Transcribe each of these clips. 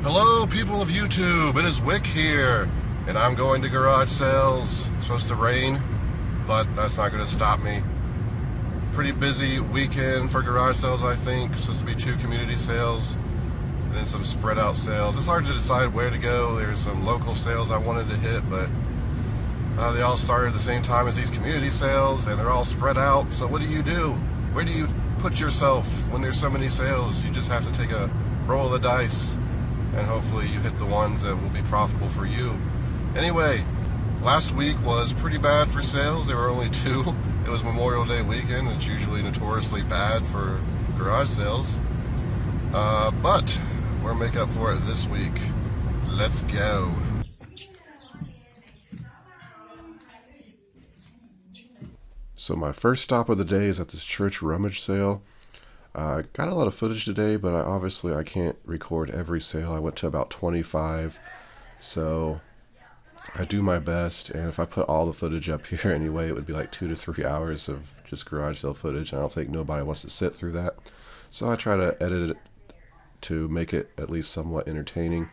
Hello, people of YouTube. It is Wick here, and I'm going to garage sales. It's supposed to rain, but that's not going to stop me. Pretty busy weekend for garage sales, I think. Supposed to be 2 community sales, and then some spread out sales. It's hard to decide where to go. There's some local sales I wanted to hit, but they all started at the same time as these community sales, and they're all spread out. So what do you do? Where do you put yourself when there's so many sales? You just have to take a roll of the dice, and hopefully you hit the ones that will be profitable for you. Anyway, last week was pretty bad for sales. There were only 2. It was Memorial Day weekend. It's usually notoriously bad for garage sales. But we're gonna make up for it this week. Let's go. So my first stop of the day is at this church rummage sale. Got a lot of footage today, but I can't record every sale. I went to about 25, so I do my best. And if I put all the footage up here anyway, it would be like 2 to 3 hours of just garage sale footage. I don't think nobody wants to sit through that, so I try to edit it to make it at least somewhat entertaining.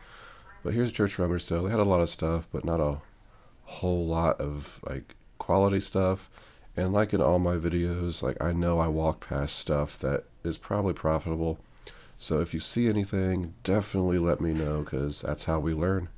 But here's church rummage sale. They had a lot of stuff, but not a whole lot of like quality stuff. And like in all my videos, like I know I walk past stuff that is probably profitable. So if you see anything, definitely let me know, because that's how we learn.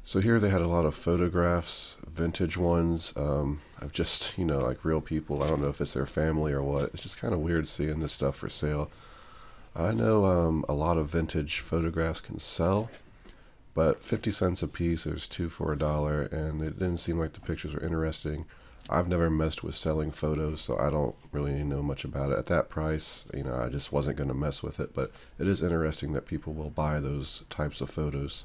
So here they had a lot of photographs, vintage ones, of just, like real people. I don't know if it's their family or what. It's just kind of weird seeing this stuff for sale. I know a lot of vintage photographs can sell, but 50 cents a piece, there's 2 for $1, and it didn't seem like the pictures were interesting. I've never messed with selling photos, so I don't really know much about it. At that price, I just wasn't going to mess with it, but it is interesting that people will buy those types of photos.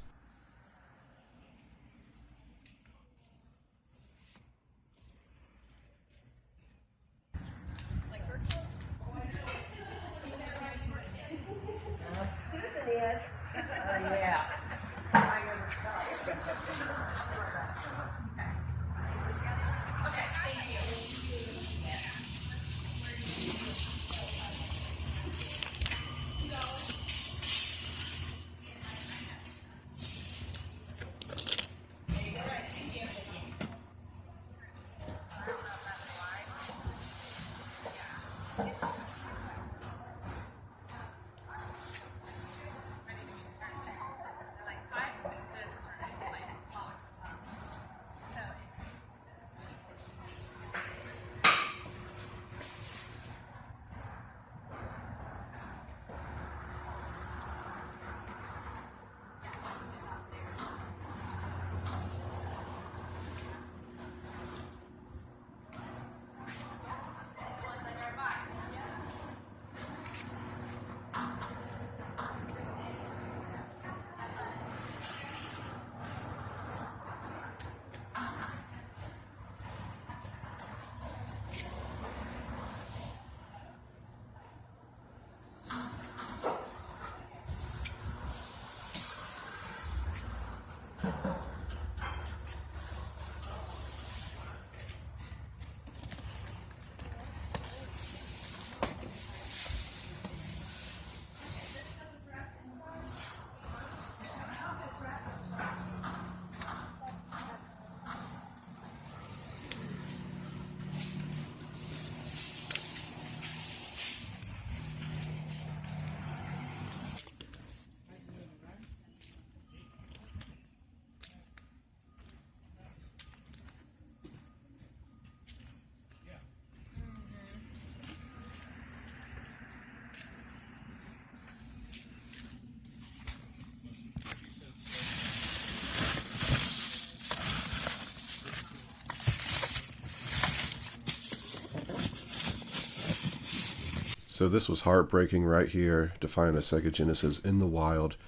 So this was heartbreaking right here to find a Sega Genesis in the wild.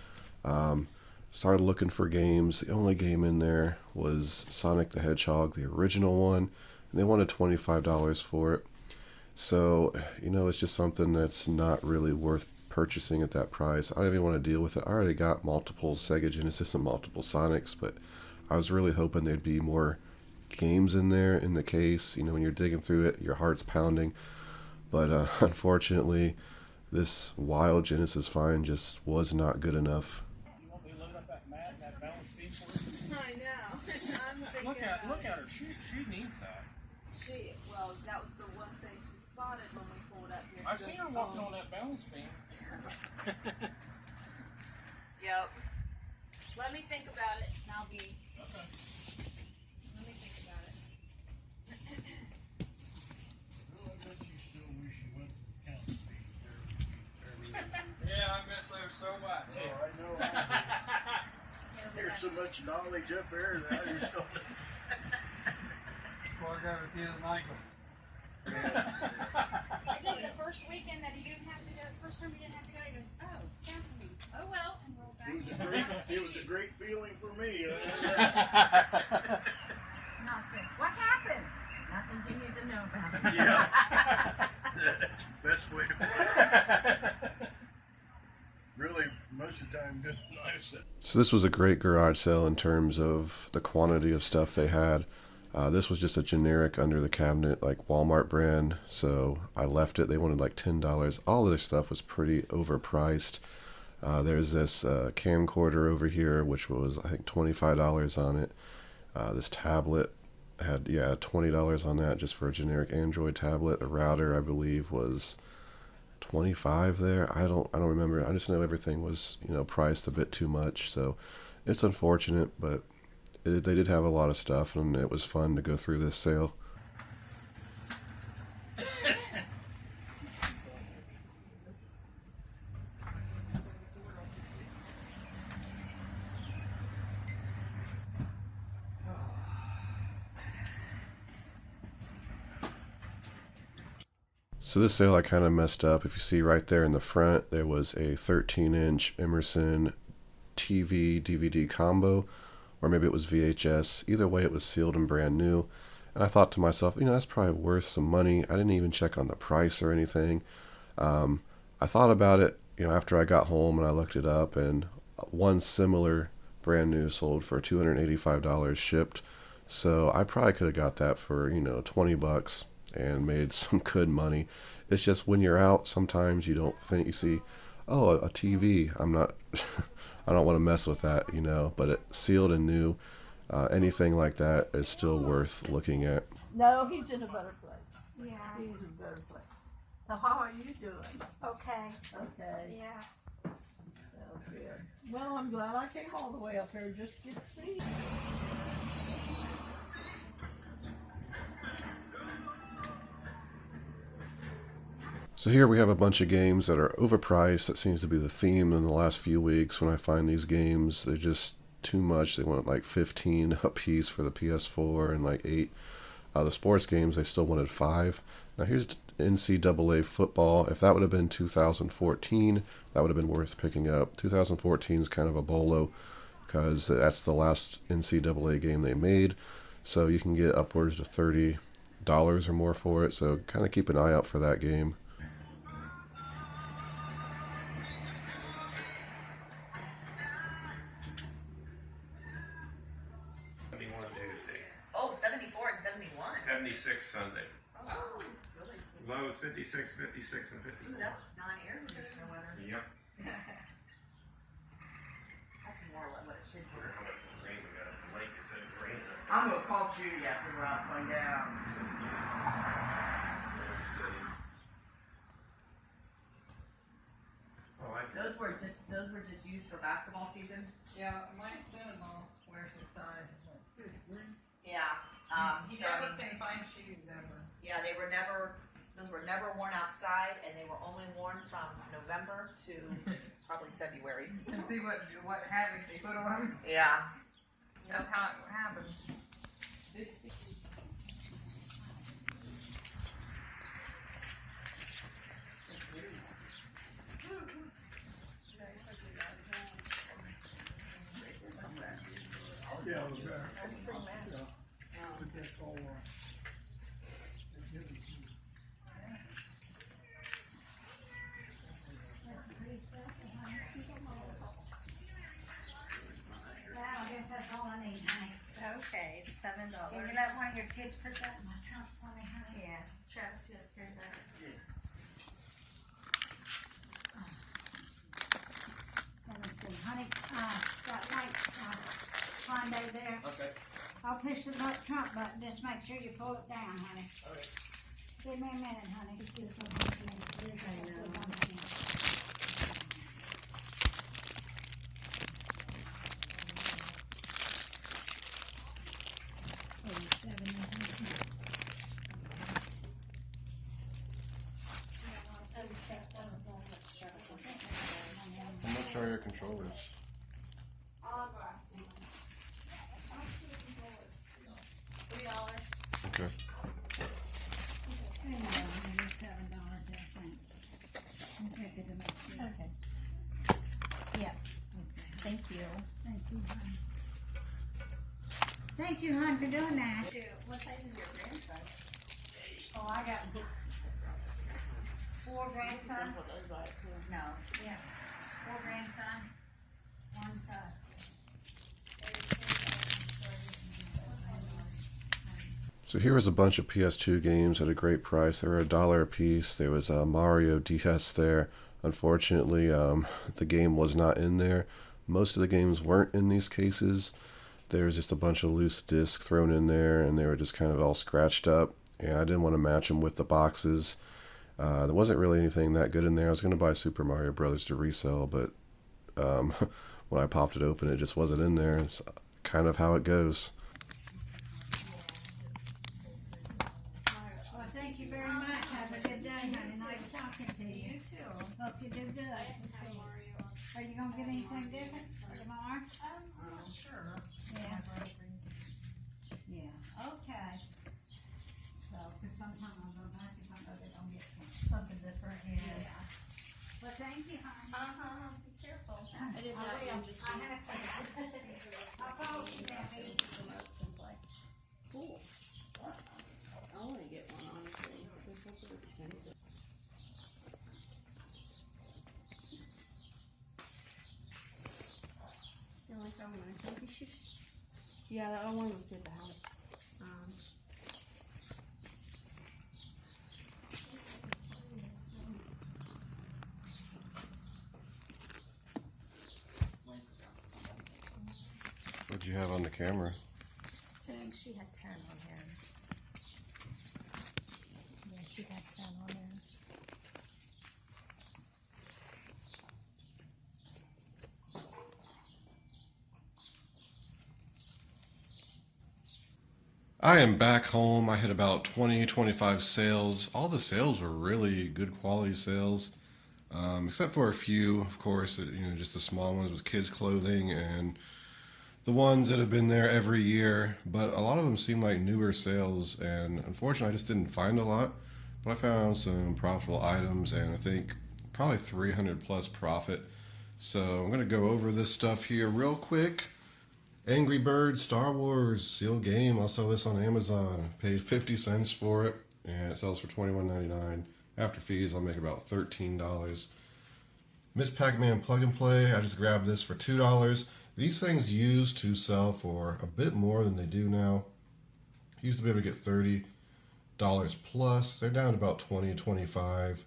Started looking for games. The only game in there was Sonic the Hedgehog, the original one, and they wanted $25 for it. So, you know, it's just something that's not really worth purchasing at that price. I don't even want to deal with it. I already got multiple Sega Genesis and multiple Sonics, but I was really hoping there'd be more games in there in the case. You know, when you're digging through it, your heart's pounding. But unfortunately, this wild Genesis find just was not good enough. You want me to load up that mat and that balance beam for you? I know. I'm thinking Look at her. She needs that. Well, that was the one thing she spotted when we pulled up here. I've seen her walking on that balance beam. Yep. Let me think about it, and I'll be. Okay. Let me think about it. Well, I bet you still wish you went counting me. Yeah, I miss her so much. Oh, I know. There's so much knowledge up there that I just don't. Before I got her to Michael. I think the first weekend that he didn't have to go, first time he didn't have to go, he goes, oh, down for me. Oh well, and roll back. It was a great feeling for me. Nonsense. What happened? Nothing you need to know about. Yeah. Best way to put it. Really, most of the time, good nice. So this was a great garage sale in terms of the quantity of stuff they had. This was just a generic under the cabinet, like Walmart brand, so I left it. They wanted like $10. All of their stuff was pretty overpriced. There's this camcorder over here, which was, I think, $25 on it. This tablet had, $20 on that just for a generic Android tablet. The router, I believe, was $25 there. I don't remember. I just know everything was, you know, priced a bit too much. So it's unfortunate, but they did have a lot of stuff, and it was fun to go through this sale. So this sale I kind of messed up. If you see right there in the front, there was a 13-inch Emerson TV DVD combo, or maybe it was VHS. Either way, it was sealed and brand new. And I thought to myself, you know, that's probably worth some money. I didn't even check on the price or anything. I thought about it, you know, after I got home and I looked it up, and one similar brand new sold for $285 shipped. So I probably could have got that for, you know, $20 and made some good money. It's just when you're out, sometimes you don't think, you see, oh, a TV. I'm not, I don't want to mess with that, you know, but it sealed and new. Anything like that is still worth looking at. No, he's in a better place. Yeah. He's in a better place. Now, how are you doing? Okay. Okay. Yeah. Oh, good. Well, I'm glad I came all the way up here just to see. So here we have a bunch of games that are overpriced. That seems to be the theme in the last few weeks when I find these games. They're just too much. They want like 15 a piece for the PS4 and like 8. The sports games, they still wanted 5. Now here's NCAA football. If that would have been 2014, that would have been worth picking up. 2014 is kind of a bolo because that's the last NCAA game they made. So you can get upwards to $30 or more for it. So kind of keep an eye out for that game. Oh, 74 and 71. 76 Sunday. Oh, it's really cool. Lows 56, 56, and 54. Ooh, that's non-air conditioner weather. Yep. That's more like what it should I be. wonder how much rain we got. The lake is in rain. I'm gonna call Judy after we're out and find out. Oh, I Those were just used for basketball season. Yeah, my son-in-law wears a size of 2 3. Yeah. He So I never mean, can find shoes ever. yeah, those were never worn outside, and they were only worn from November to probably February. And see what havoc they put on. Yeah. That's how it happens. Well, I guess that's all I need, honey. Okay, $7. Can you let one of your kids put that in my house for me, honey? Yeah, Travis, you have to carry that. Let me see, honey, that white, Hyundai there. Okay. I'll push the trunk button, just make sure you pull it down, honey. Okay. Give me a minute, honey. Just give us a minute. How much are your controllers? $3. Okay. $7, I think. I'll take it to make sure. Okay. Yeah. Thank you. Thank you, hon. Thank you, hon, for doing that. What size is your grandson? Oh, I got 4 grandsons. No, yeah, 4 grandsons. One's, So here was a bunch of PS2 games at a great price. They were $1 a piece. There was a Mario DS there. Unfortunately, the game was not in there. Most of the games weren't in these cases. There was just a bunch of loose discs thrown in there, and they were just kind of all scratched up. And I didn't want to match them with the boxes. There wasn't really anything that good in there. I was going to buy Super Mario Brothers to resell, but when I popped it open, it just wasn't in there. It's kind of how it goes. well, thank you very much. Have a good day, honey. Nice talking to you. You too. Hope you do good. Are you gonna get anything different tomorrow? Sure. Yeah. Yeah, okay. So, cause sometimes I'll go back if I know they don't get something different. Yeah. Well, thank you, honey. Be careful. I did I not will. just. I have to. I'll call you, Debbie. Cool. I want to get one, honestly. They're so expensive. You like that one? I think you should. Yeah, that one was good at the house. What'd you have on the camera? I think she had 10 on here. Yeah, she had 10 on there. I am back home. I had about 25 sales. All the sales were really good quality sales, except for a few, of course, just the small ones with kids' clothing and the ones that have been there every year. But a lot of them seem like newer sales, and unfortunately, I just didn't find a lot. But I found some profitable items, and I think probably 300 plus profit. So I'm going to go over this stuff here real quick. Angry Birds Star Wars sealed game. I'll sell this on Amazon. Paid 50 cents for it, and it sells for $21.99. After fees, I'll make about $13. Miss Pac-Man Plug and Play. I just grabbed this for $2. These things used to sell for a bit more than they do now. Used to be able to get $30 plus. They're down to about $20, $25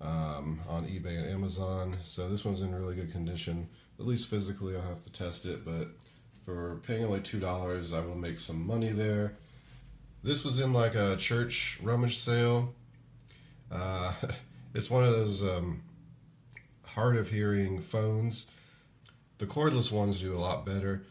on eBay and Amazon. So this one's in really good condition. At least physically, I'll have to test it, but for paying only $2, I will make some money there. This was in like a church rummage sale. It's one of those hard of hearing phones. The cordless ones do a lot better.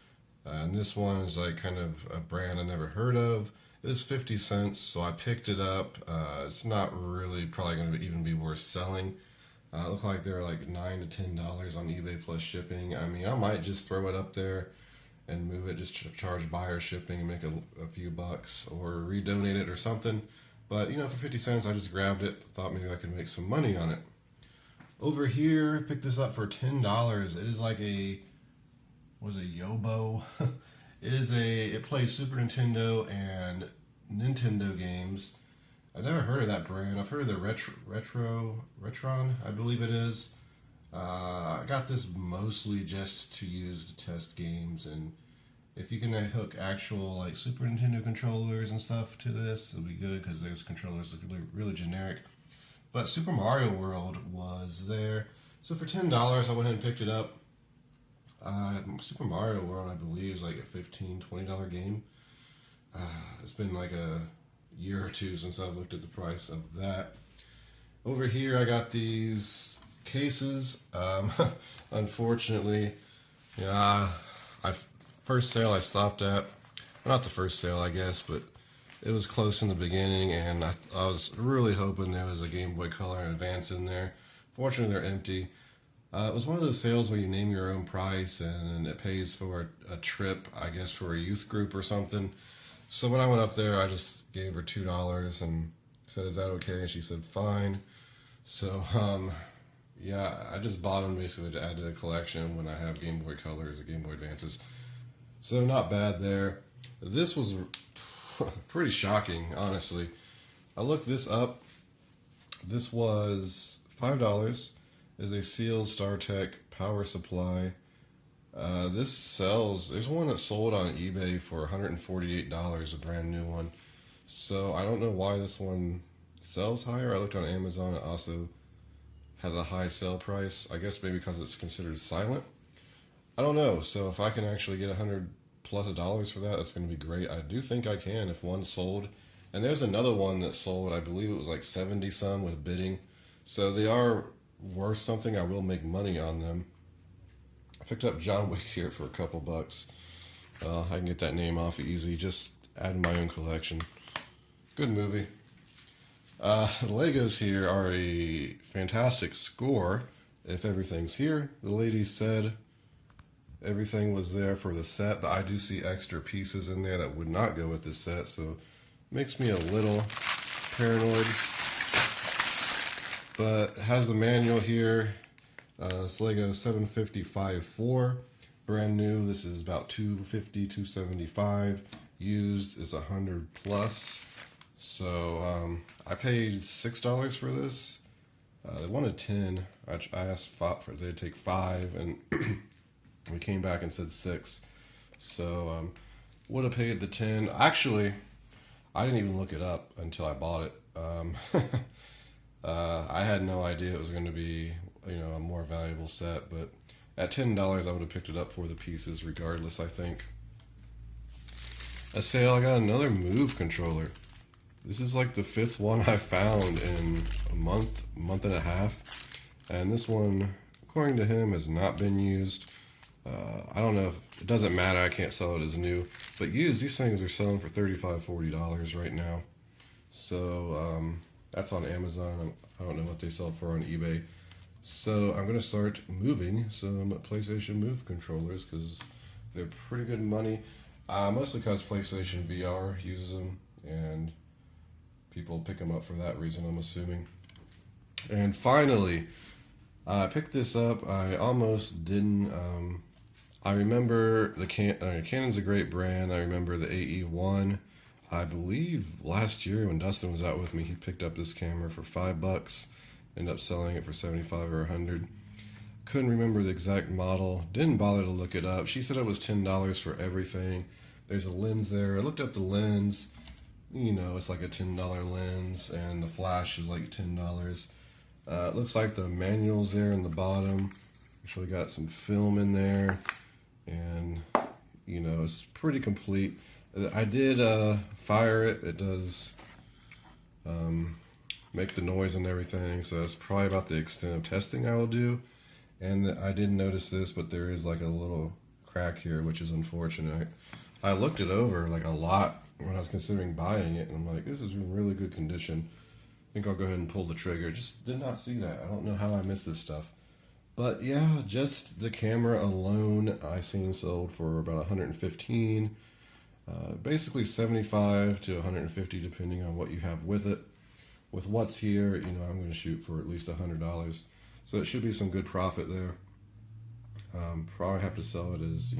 And this one is like kind of a brand I never heard of. It's 50 cents, so I picked it up. It's not really probably going to even be worth selling. It looked like they're like $9 to $10 on eBay plus shipping. I mean, I might just throw it up there and move it, just charge buyer shipping and make a few bucks, or redonate it or something. But for 50 cents, I just grabbed it, thought maybe I could make some money on it. Over here, picked this up for $10. It is like a Yobo. It plays Super Nintendo and Nintendo games. I've never heard of that brand. I've heard of the Retron, I believe it is. I got this mostly just to use to test games, and if you can hook actual like Super Nintendo controllers and stuff to this, it'll be good because those controllers look really generic. But Super Mario World was there, so for $10 I went ahead and picked it up. Super Mario World, I believe, is like a $15, $20 game. It's been like a year or two since I've looked at the price of that. Over here I got these cases. Unfortunately, first sale I stopped at, well, not the first sale I guess, but it was close in the beginning, and I was really hoping there was a Game Boy Color Advance in there. Fortunately they're empty. It was one of those sales where you name your own price and it pays for a trip, I guess for a youth group or something. So when I went up there, I just gave her $2 and said, "Is that okay?" And she said, "Fine." So, yeah, I just bought them basically to add to the collection when I have Game Boy Colors or Game Boy Advances. So not bad there. This was pretty shocking, honestly. I looked this up. This was $5. Is a sealed StarTech power supply. This sells, there's one that sold on eBay for $148, a brand new one. So I don't know why this one sells higher. I looked on Amazon, it also has a high sale price. I guess maybe because it's considered silent. I don't know. So if I can actually get $100+ for that, that's going to be great. I do think I can if one sold. And there's another one that sold, I believe it was like 70 some with bidding. So they are worth something. I will make money on them. I picked up John Wick here for a couple bucks. I can get that name off easy. Just add my own collection. Good movie. The Legos here are a fantastic score. If everything's here, the lady said everything was there for the set, but I do see extra pieces in there that would not go with this set, so it makes me a little paranoid. But it has the manual here. It's Lego 755-4. Brand new, this is about $250, $275. Used is $100+. So I paid $6 for this. They wanted 10. I asked for they'd take 5, and we came back and said 6. So would have paid the 10. Actually, I didn't even look it up until I bought it. I had no idea it was going to be, a more valuable set, but at $10 I would have picked it up for the pieces regardless, I think. A sale, I got another Move controller. This is like the 5th one I found in a month and a half. And this one, according to him, has not been used. I don't know, if, it doesn't matter, I can't sell it as new. But used, these things are selling for $35, $40 right now. So, that's on Amazon. I don't know what they sell for on eBay. So I'm going to start moving some PlayStation Move controllers because they're pretty good money. Mostly because PlayStation VR uses them and people pick them up for that reason, I'm assuming. And finally, I picked this up. I almost didn't. I remember the Canon's a great brand. I remember the AE1. I believe last year when Dustin was out with me, he picked up this camera for $5. Ended up selling it for 75 or 100. Couldn't remember the exact model. Didn't bother to look it up. She said it was $10 for everything. There's a lens there. I looked up the lens. It's like a $10 lens, and the flash is like $10. It looks like the manual's there in the bottom. Actually got some film in there, and it's pretty complete. I did fire it. It does make the noise and everything, so that's probably about the extent of testing I will do. And I did notice this, but there is like a little crack here, which is unfortunate. I looked it over like a lot when I was considering buying it, and I'm like, this is in really good condition. I think I'll go ahead and pull the trigger. Just did not see that. I don't know how I missed this stuff. But yeah, just the camera alone, I seen sold for about $115. Basically $75 to $150 depending on what you have with it. With what's here, I'm going to shoot for at least $100. So it should be some good profit there. Probably have to sell it as,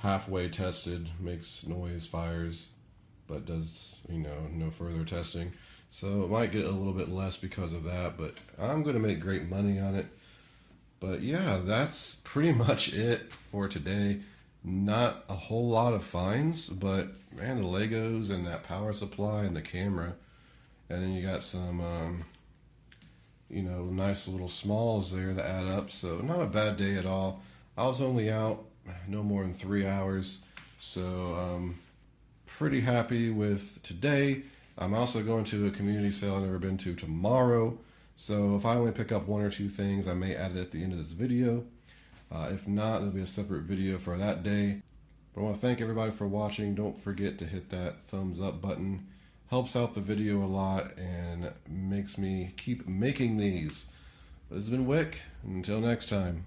halfway tested, makes noise, fires, but does, no further testing. So it might get a little bit less because of that, but I'm going to make great money on it. But yeah, that's pretty much it for today. Not a whole lot of finds, but man, the Legos and that power supply and the camera. And then you got some, nice little smalls there that add up. So not a bad day at all. I was only out no more than 3 hours. So pretty happy with today. I'm also going to a community sale I've never been to tomorrow. So if I only pick up 1 or 2 things, I may add it at the end of this video. If not, there'll be a separate video for that day. But I want to thank everybody for watching. Don't forget to hit that thumbs up button. Helps out the video a lot and makes me keep making these. But this has been Wick. Until next time.